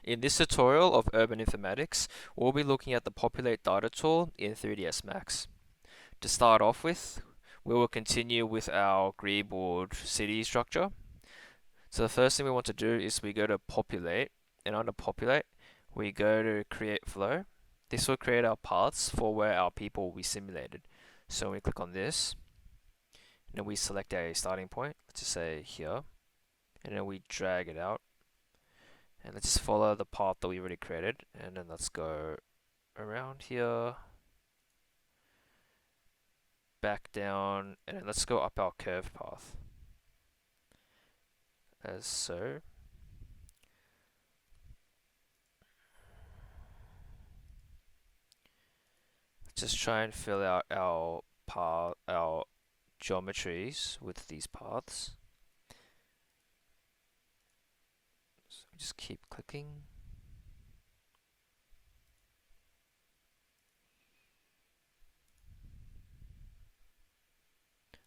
In this tutorial of Urban Informatics, we'll be looking at the Populate data tool in 3ds Max. To start off with, we will continue with our greeboard city structure. So the first thing we want to do is we go to Populate, and under Populate, we go to Create Flow. This will create our paths for where our people will be simulated. So we click on this, and then we select a starting point, let's just say here, and then we drag it out. And let's just follow the path that we already created, and then let's go around here, back down, and then let's go up our curve path, as so. Let's just try and fill out our path, our geometries with these paths. So just keep clicking.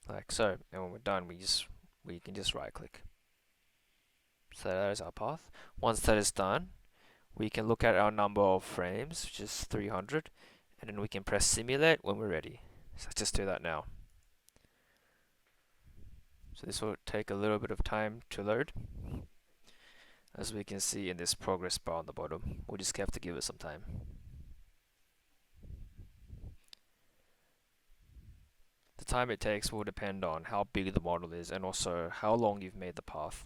Like so, and when we're done, we can just right click. So that is our path. Once that is done, we can look at our number of frames, which is 300, and then we can press simulate when we're ready. So let's just do that now. So this will take a little bit of time to load, as we can see in this progress bar on the bottom. We'll just have to give it some time. The time it takes will depend on how big the model is and also how long you've made the path.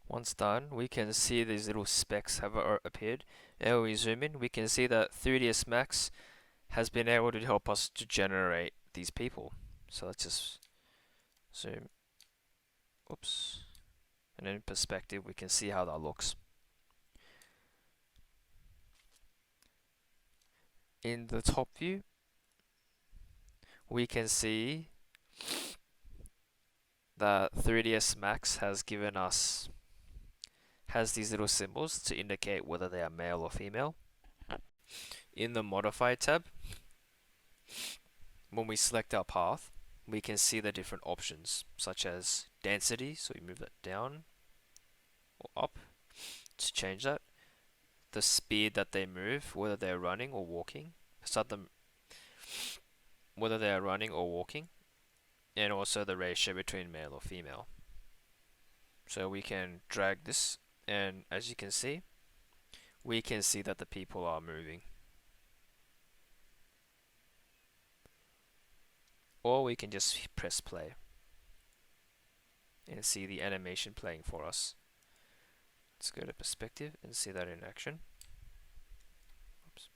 Once done, we can see these little specks have appeared, and when we zoom in, we can see that 3ds Max has been able to help us to generate these people. So let's just zoom, oops, and in perspective we can see how that looks. In the top view, we can see that 3ds Max has these little symbols to indicate whether they are male or female. In the Modify tab, when we select our path, we can see the different options, such as density, so we move that down or up to change that. The speed that they move, whether they're running or walking, whether they are running or walking, and also the ratio between male or female. So we can drag this, and as you can see, we can see that the people are moving. Or we can just press play and see the animation playing for us. Let's go to perspective and see that in action. Oops.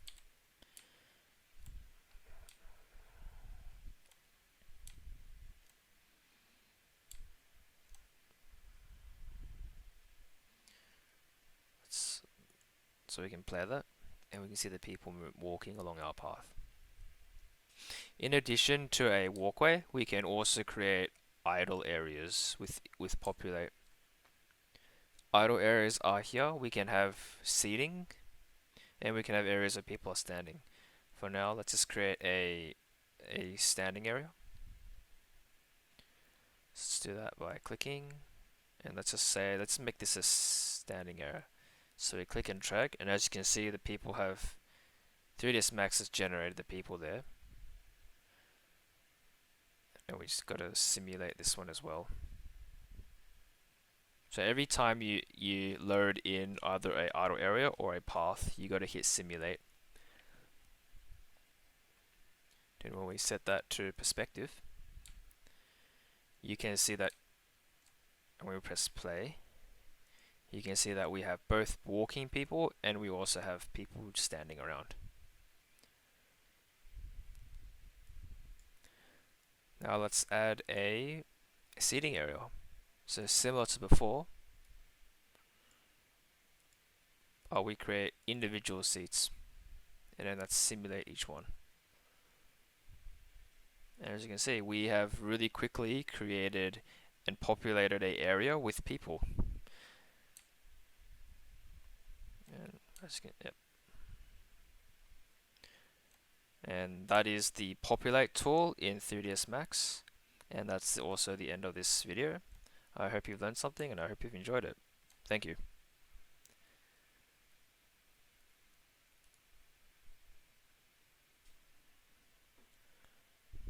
So we can play that, and we can see the people walking along our path. In addition to a walkway, we can also create idle areas with Populate. Idle areas are here. We can have seating, and we can have areas where people are standing. For now, let's just create a standing area. Let's do that by clicking, and let's make this a standing area. So we click and drag, and as you can see, the people have 3ds Max has generated the people there. And we just got to simulate this one as well. So every time you load in either a idle area or a path, you got to hit simulate. Then when we set that to perspective, you can see that, and when we press play, you can see that we have both walking people and we also have people standing around. Now let's add a seating area. So similar to before, we create individual seats, and then let's simulate each one. And as you can see, we have really quickly created and populated a area with people. And yep. And that is the Populate tool in 3ds Max. And that's also the end of this video. I hope you've learned something and I hope you've enjoyed it. Thank you.